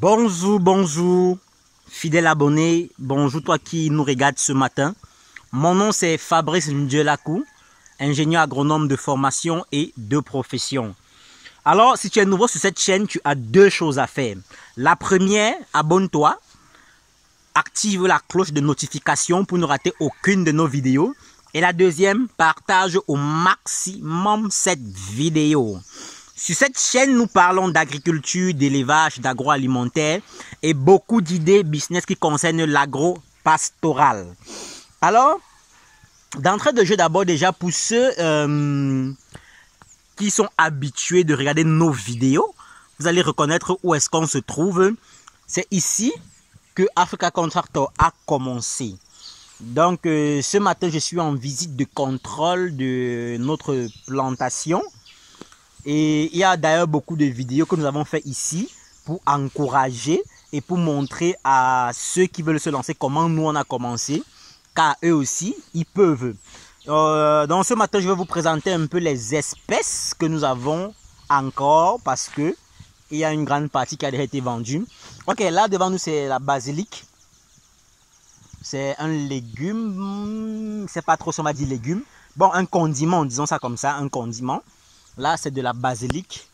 Bonjour, fidèle abonné, bonjour toi qui nous regarde ce matin. Mon nom c'est Fabrice Ndjelakou, ingénieur agronome de formation et de profession. Alors, si tu es nouveau sur cette chaîne, tu as deux choses à faire. La première, abonne-toi, active la cloche de notification pour ne rater aucune de nos vidéos. Et la deuxième, partage au maximum cette vidéo. Sur cette chaîne, nous parlons d'agriculture, d'élevage, d'agroalimentaire et beaucoup d'idées business qui concernent l'agro-pastoral. Alors, d'entrée de jeu d'abord déjà pour ceux qui sont habitués de regarder nos vidéos, vous allez reconnaître où est-ce qu'on se trouve. C'est ici que Africa Contractor a commencé. Donc, ce matin, je suis en visite de contrôle de notre plantation. Et il y a d'ailleurs beaucoup de vidéos que nous avons fait ici pour encourager et pour montrer à ceux qui veulent se lancer comment nous on a commencé. Car eux aussi, ils peuvent. Donc ce matin, je vais vous présenter un peu les espèces que nous avons encore parce que il y a une grande partie qui a déjà été vendue. Ok, là devant nous, c'est la basilic. C'est un légume, c'est pas trop si on va dire légume. Bon, un condiment, disons ça comme ça, un condiment. Là, c'est de la basilic.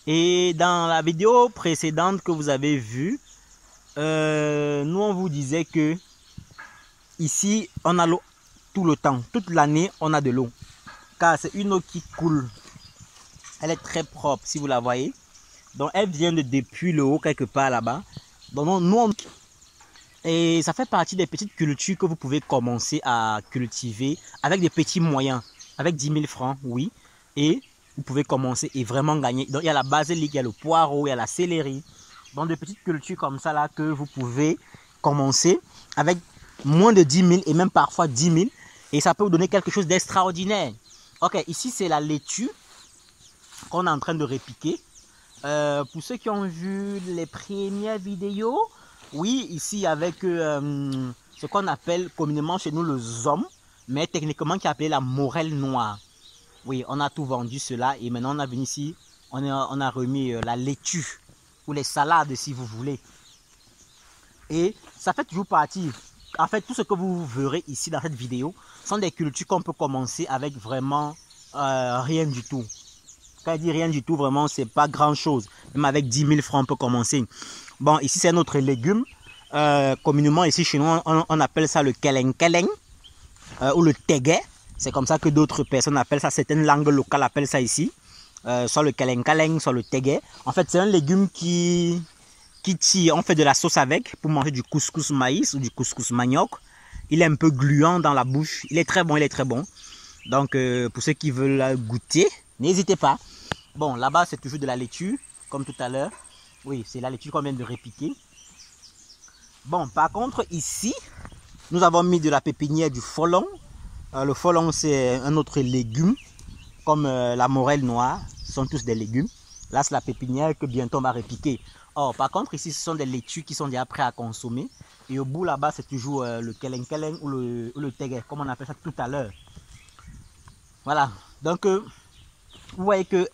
Et dans la vidéo précédente que vous avez vue, nous, on vous disait que ici, on a l'eau tout le temps. Toute l'année, on a de l'eau. Car c'est une eau qui coule. Elle est très propre, si vous la voyez. Donc, elle vient de depuis le haut, quelque part là-bas. Donc, nous, et ça fait partie des petites cultures que vous pouvez commencer à cultiver avec des petits moyens. Avec 10 000 francs, oui. Et vous pouvez commencer et vraiment gagner. Donc, il y a la basilic, il y a le poireau, il y a la céleri. Donc, des petites cultures comme ça là que vous pouvez commencer avec moins de 10 000 et même parfois 10 000. Et ça peut vous donner quelque chose d'extraordinaire. Ok, ici, c'est la laitue qu'on est en train de répiquer. Pour ceux qui ont vu les premières vidéos, oui, ici avec ce qu'on appelle communément chez nous le zom, mais techniquement qui est appelé la morelle noire. Oui, on a tout vendu cela et maintenant on a venu ici, on a remis la laitue ou les salades si vous voulez. Et ça fait toujours partie. En fait, tout ce que vous verrez ici dans cette vidéo sont des cultures qu'on peut commencer avec vraiment rien du tout. Quand je dis rien du tout, vraiment, c'est pas grand chose. Même avec 10 000 francs, on peut commencer. Bon, ici, c'est notre légume. Communément, ici, chez nous, on appelle ça le keleng-keleng ou le teguet. C'est comme ça que d'autres personnes appellent ça. Certaines langues locales appellent ça ici. Soit le keleng-keleng, soit le teguet. En fait, c'est un légume qui tire. On fait de la sauce avec pour manger du couscous maïs ou du couscous manioc. Il est un peu gluant dans la bouche. Il est très bon, il est très bon. Donc, pour ceux qui veulent goûter, n'hésitez pas. Bon, là-bas, c'est toujours de la laitue, comme tout à l'heure. Oui, c'est la laitue qu'on vient de répiquer. Bon, par contre, ici, nous avons mis de la pépinière du folon. Le folon, c'est un autre légume, comme la morelle noire. Ce sont tous des légumes. Là, c'est la pépinière que bientôt on va répiquer. Or, par contre, ici, ce sont des laitues qui sont déjà prêtes à consommer. Et au bout, là-bas, c'est toujours le keleng-keleng ou le teguet, comme on appelle ça tout à l'heure. Voilà. Donc, vous voyez que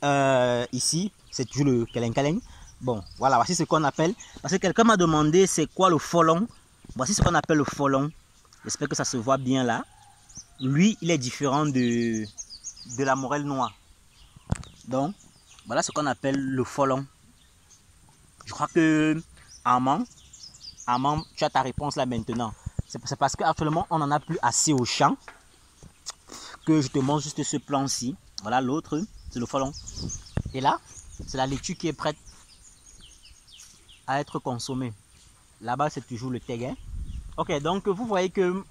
ici, c'est toujours le keleng-keleng. Bon, voilà, voici ce qu'on appelle. Parce que quelqu'un m'a demandé c'est quoi le folon. Voici ce qu'on appelle le folon. J'espère que ça se voit bien là. Lui, il est différent de la morelle noire. Donc, voilà ce qu'on appelle le folon. Je crois que Armand, tu as ta réponse là maintenant. C'est parce qu'actuellement, on n'en a plus assez au champ que je te montre juste ce plan-ci. Voilà, l'autre, c'est le folon. Et là, c'est la laitue qui est prête à être consommée. Là-bas, c'est toujours le teguet. Ok, donc vous voyez que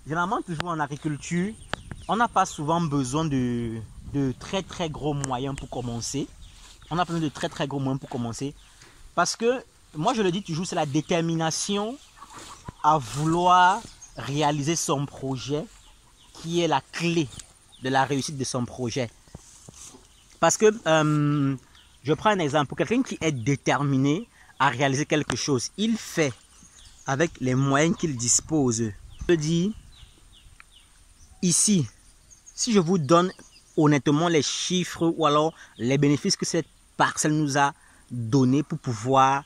généralement, toujours en agriculture, on n'a pas souvent besoin de très très gros moyens pour commencer. On a besoin de très très gros moyens pour commencer. Parce que, moi je le dis toujours, c'est la détermination à vouloir réaliser son projet qui est la clé de la réussite de son projet. Parce que, je prends un exemple, pour quelqu'un qui est déterminé à réaliser quelque chose, il fait avec les moyens qu'il dispose. Je dis, ici, si je vous donne honnêtement les chiffres ou alors les bénéfices que cette parcelle nous a donné pour pouvoir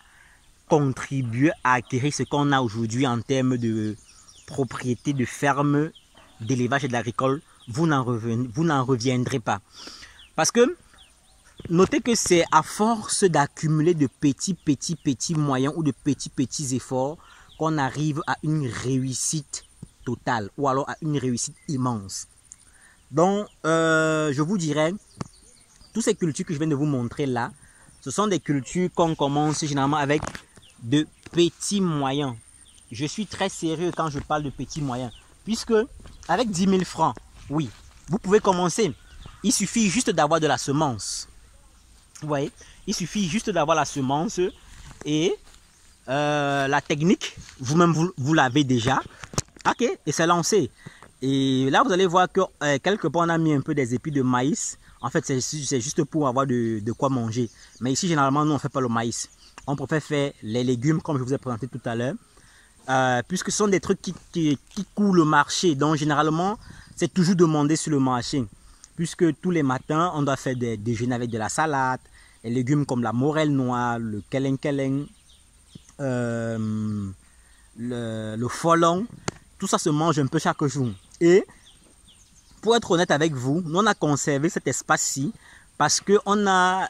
contribué à acquérir ce qu'on a aujourd'hui en termes de propriété de ferme, d'élevage et d'agricole, vous n'en reviendrez pas. Parce que notez que c'est à force d'accumuler de petits moyens ou de petits efforts qu'on arrive à une réussite totale ou alors à une réussite immense. Donc, je vous dirais, toutes ces cultures que je viens de vous montrer là, ce sont des cultures qu'on commence généralement avec de petits moyens. Je suis très sérieux quand je parle de petits moyens, puisque avec 10 000 francs, oui, vous pouvez commencer. Il suffit juste d'avoir de la semence. Vous voyez, il suffit juste d'avoir la semence et la technique, vous-même vous l'avez déjà. Ok, et c'est lancé. Et là, vous allez voir que quelque part, on a mis un peu des épis de maïs. En fait, c'est juste pour avoir de quoi manger. Mais ici, généralement, nous, on ne fait pas le maïs. On préfère faire les légumes, comme je vous ai présenté tout à l'heure. Puisque ce sont des trucs qui courent le marché. Donc, généralement, c'est toujours demandé sur le marché. Puisque tous les matins, on doit faire des déjeuners avec de la salade, les légumes comme la morelle noire, le keleng, le folon. Tout ça se mange un peu chaque jour. Et pour être honnête avec vous, nous on a conservé cet espace-ci parce qu'on a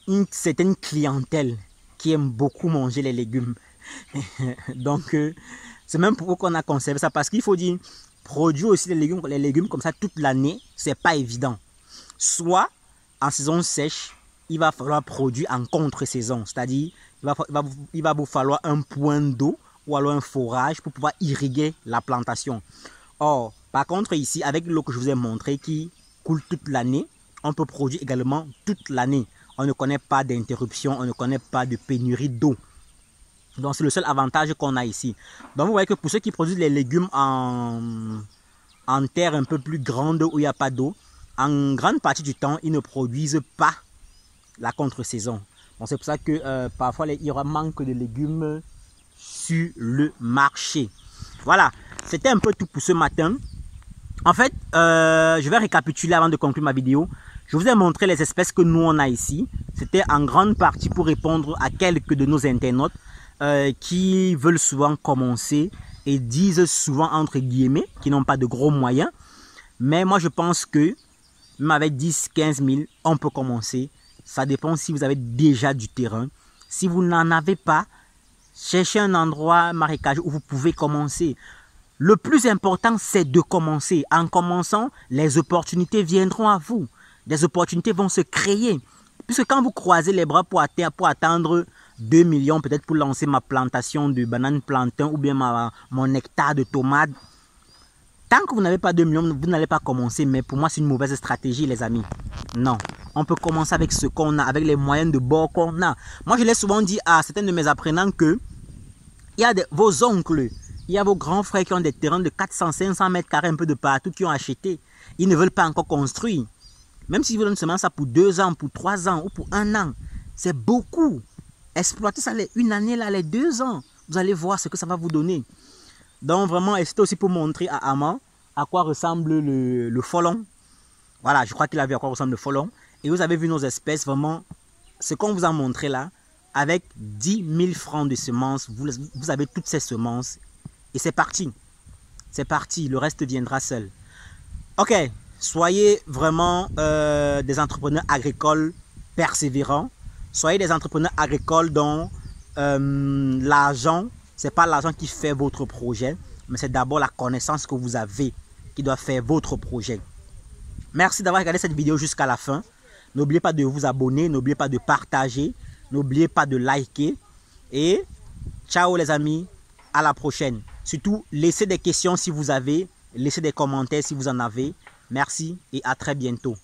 une certaine clientèle qui aime beaucoup manger les légumes. Donc, c'est même pourquoi qu'on a conservé ça. Parce qu'il faut dire, produire aussi les légumes comme ça toute l'année, c'est pas évident. Soit en saison sèche, il va falloir produire en contre-saison. C'est-à-dire, il va vous falloir un point d'eau ou alors un forage pour pouvoir irriguer la plantation. Or, par contre, ici, avec l'eau que je vous ai montré qui coule toute l'année, on peut produire également toute l'année. On ne connaît pas d'interruption, on ne connaît pas de pénurie d'eau. Donc, c'est le seul avantage qu'on a ici. Donc, vous voyez que pour ceux qui produisent les légumes en terre un peu plus grande où il n'y a pas d'eau, en grande partie du temps, ils ne produisent pas la contre-saison. Donc, c'est pour ça que parfois, il y aura manque de légumes sur le marché. Voilà, c'était un peu tout pour ce matin. En fait, je vais récapituler avant de conclure ma vidéo. Je vous ai montré les espèces que nous on a ici. C'était en grande partie pour répondre à quelques de nos internautes qui veulent souvent commencer et disent souvent entre guillemets qui n'ont pas de gros moyens. Mais moi je pense que même avec 10-15 000, on peut commencer. Ça dépend si vous avez déjà du terrain. Si vous n'en avez pas, cherchez un endroit marécageux où vous pouvez commencer. Le plus important, c'est de commencer. En commençant, les opportunités viendront à vous. Des opportunités vont se créer. Puisque quand vous croisez les bras pour attendre 2 millions, peut-être pour lancer ma plantation de bananes plantain ou bien mon hectare de tomates, tant que vous n'avez pas 2 millions, vous n'allez pas commencer. Mais pour moi, c'est une mauvaise stratégie, les amis. Non. On peut commencer avec ce qu'on a, avec les moyens de bord qu'on a. Moi, je l'ai souvent dit à certains de mes apprenants que il y a vos oncles, il y a vos grands frères qui ont des terrains de 400-500 mètres carrés un peu de partout, qui ont acheté. Ils ne veulent pas encore construire. Même s'ils veulent seulement ça pour 2 ans, pour 3 ans ou pour 1 an, c'est beaucoup. Exploitez ça une année, là, les 2 ans. Vous allez voir ce que ça va vous donner. Donc vraiment, et c'était aussi pour montrer à Ama à quoi ressemble le folon. Voilà, je crois qu'il a vu à quoi ressemble le folon. Et vous avez vu nos espèces, vraiment, ce qu'on vous a montré là, avec 10 000 francs de semences, vous avez toutes ces semences. Et c'est parti. C'est parti, le reste viendra seul. Ok, soyez vraiment des entrepreneurs agricoles persévérants. Soyez des entrepreneurs agricoles dont l'argent, ce n'est pas l'argent qui fait votre projet, mais c'est d'abord la connaissance que vous avez qui doit faire votre projet. Merci d'avoir regardé cette vidéo jusqu'à la fin. N'oubliez pas de vous abonner, n'oubliez pas de partager, n'oubliez pas de liker. Et ciao les amis, à la prochaine. Surtout, laissez des questions si vous avez, laissez des commentaires si vous en avez. Merci et à très bientôt.